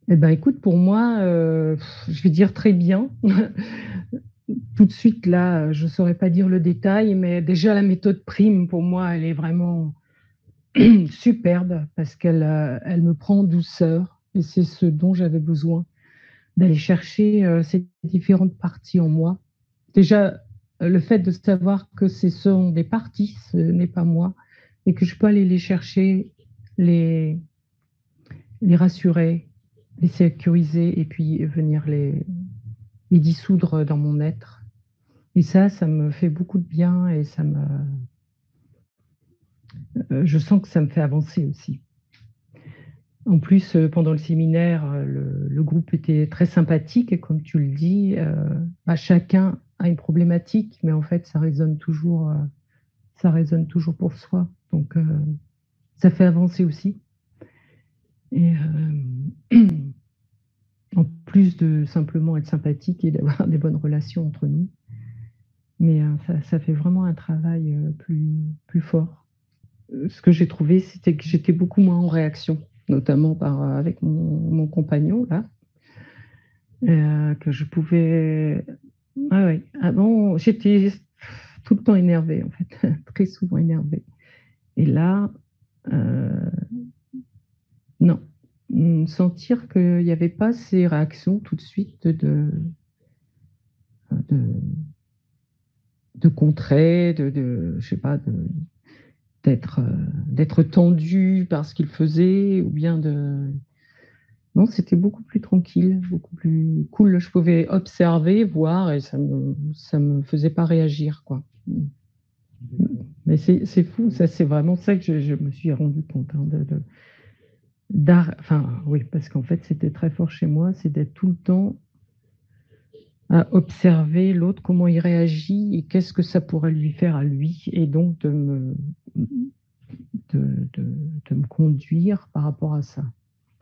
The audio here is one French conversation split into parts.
Eh ben, écoute, pour moi, je vais dire très bien. Tout de suite, là, je ne saurais pas dire le détail, mais déjà la méthode PRIME, pour moi, elle est vraiment superbe parce elle me prend en douceur et c'est ce dont j'avais besoin, d'aller chercher, ces différentes parties en moi. Déjà, le fait de savoir que ce sont des parties, ce n'est pas moi et que je peux aller les chercher, les les rassurer, les sécuriser et puis venir les dissoudre dans mon être. Et ça me fait beaucoup de bien et je sens que ça me fait avancer aussi. En plus, pendant le séminaire, le groupe était très sympathique et comme tu le dis, bah, chacun a une problématique, mais en fait, ça résonne toujours pour soi. Donc, ça fait avancer aussi. Et en plus de simplement être sympathique et d'avoir des bonnes relations entre nous. Mais ça fait vraiment un travail plus fort. Ce que j'ai trouvé, c'était que j'étais beaucoup moins en réaction, notamment avec mon compagnon, là, que je pouvais. Ah ouais, avant, j'étais tout le temps énervée, en fait, très souvent énervée. Et là, euh, non. Sentir qu'il n'y avait pas ces réactions tout de suite de, de contrer, je sais pas, d'être d'être tendu par ce qu'il faisait ou bien de non, c'était beaucoup plus tranquille, beaucoup plus cool. Je pouvais observer, voir et ça me faisait pas réagir, quoi. Mais c'est fou, ça c'est vraiment ça que je me suis rendu compte, hein, enfin oui, parce qu'en fait c'était très fort chez moi, c'est d'être tout le temps à observer l'autre, comment il réagit et qu'est-ce que ça pourrait lui faire à lui, et donc de me conduire par rapport à ça,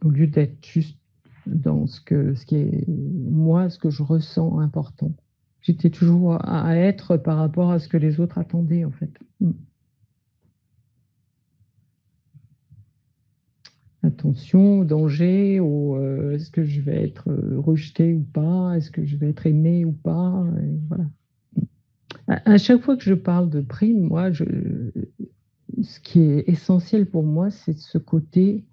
au lieu d'être juste dans ce qui est moi, ce que je ressens important. J'étais toujours à être par rapport à ce que les autres attendaient, en fait. Attention au danger, est-ce que je vais être rejeté ou pas, est-ce que je vais être aimé ou pas, et voilà. À chaque fois que je parle de prime, ce qui est essentiel pour moi, c'est ce côté,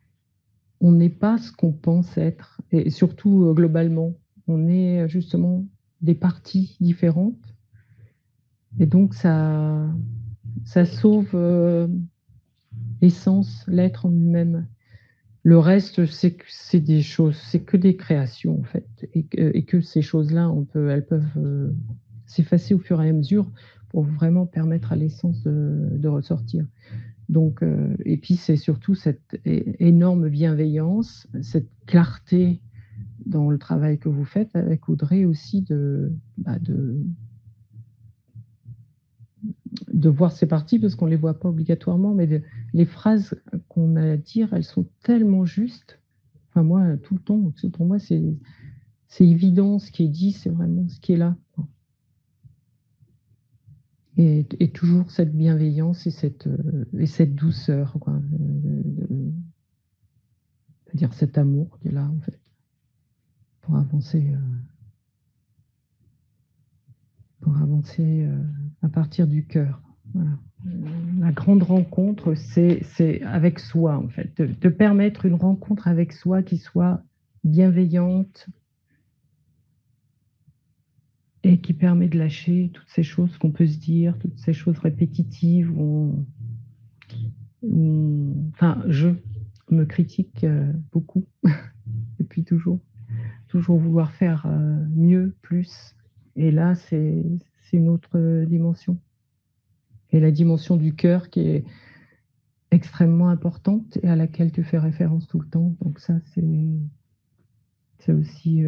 on n'est pas ce qu'on pense être, et surtout globalement, on est justement des parties différentes, et donc ça sauve l'essence, l'être en lui-même. Le reste, c'est des choses, c'est que des créations en fait, et que ces choses-là, elles peuvent s'effacer au fur et à mesure pour vraiment permettre à l'essence de ressortir. Donc, et puis c'est surtout cette énorme bienveillance, cette clarté dans le travail que vous faites avec Audrey aussi de voir ces parties parce qu'on ne les voit pas obligatoirement, mais les phrases qu'on a à dire, elles sont tellement justes. Enfin, moi, tout le temps, pour moi, c'est évident, ce qui est dit, c'est vraiment ce qui est là. Et toujours cette bienveillance et cette douceur, quoi, dire cet amour qui est là, en fait, pour avancer, à partir du cœur. Voilà. La grande rencontre, c'est avec soi, en fait, de permettre une rencontre avec soi qui soit bienveillante et qui permet de lâcher toutes ces choses qu'on peut se dire, toutes ces choses répétitives enfin, je me critique beaucoup depuis toujours vouloir faire mieux, plus. Et là, c'est une autre dimension. Et la dimension du cœur qui est extrêmement importante et à laquelle tu fais référence tout le temps. Donc ça, c'est aussi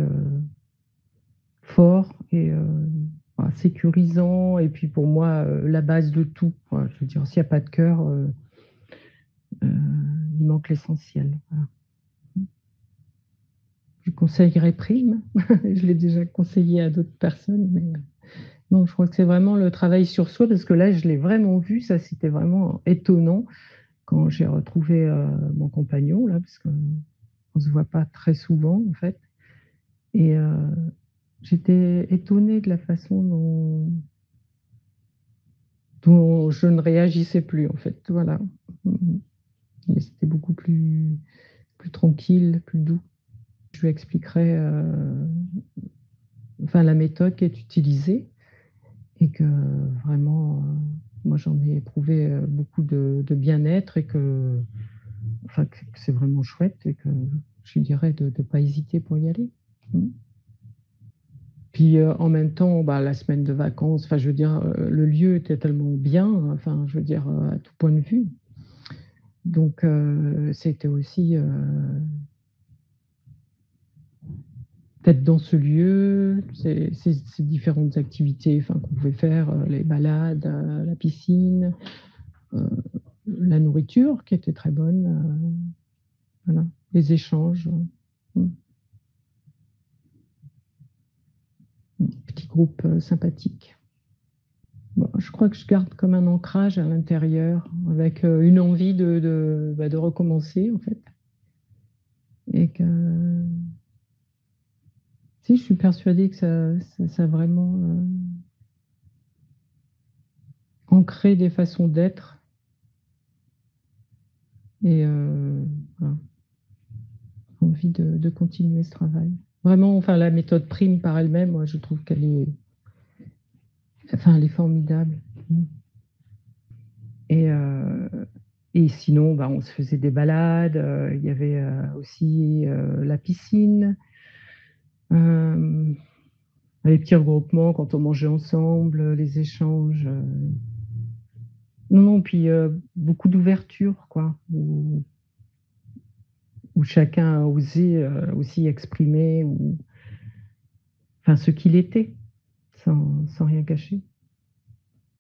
fort et voilà, sécurisant. Et puis pour moi, la base de tout. Voilà, je veux dire, s'il n'y a pas de cœur, il manque l'essentiel. Voilà. Je conseillerais Prime. Je l'ai déjà conseillé à d'autres personnes, mais non, je crois que c'est vraiment le travail sur soi parce que là, je l'ai vraiment vu. Ça, c'était vraiment étonnant quand j'ai retrouvé mon compagnon là, parce que on se voit pas très souvent, en fait et j'étais étonnée de la façon dont je ne réagissais plus, en fait, voilà. Mmh mh. Et c'était beaucoup plus tranquille, plus doux. Je lui expliquerai, enfin la méthode qui est utilisée et que vraiment, moi j'en ai éprouvé, beaucoup de bien-être et que enfin que c'est vraiment chouette et que je lui dirais de pas hésiter pour y aller. Mmh. Puis, en même temps, bah, la semaine de vacances, enfin je veux dire, le lieu était tellement bien, enfin je veux dire, à tout point de vue. Donc, c'était aussi, d'être dans ce lieu, ces différentes activités, enfin qu'on pouvait faire, les balades, la piscine, heu, la nourriture qui était très bonne, voilà, les échanges, mmh, petit groupe, sympathique. Bon, je crois que je garde comme un ancrage à l'intérieur avec, une envie de recommencer en fait et que si je suis persuadée que ça a vraiment, ancré des façons d'être et voilà, envie de continuer ce travail. Vraiment, enfin la méthode PRIME par elle-même, moi je trouve qu'elle est enfin elle est formidable. Mmh. Et et sinon, bah, on se faisait des balades, il y avait, aussi, la piscine, hem, les petits regroupements quand on mangeait ensemble, les échanges, non, non, puis, beaucoup d'ouverture quoi, où chacun a osé, aussi exprimer ou enfin ce qu'il était, sans rien cacher.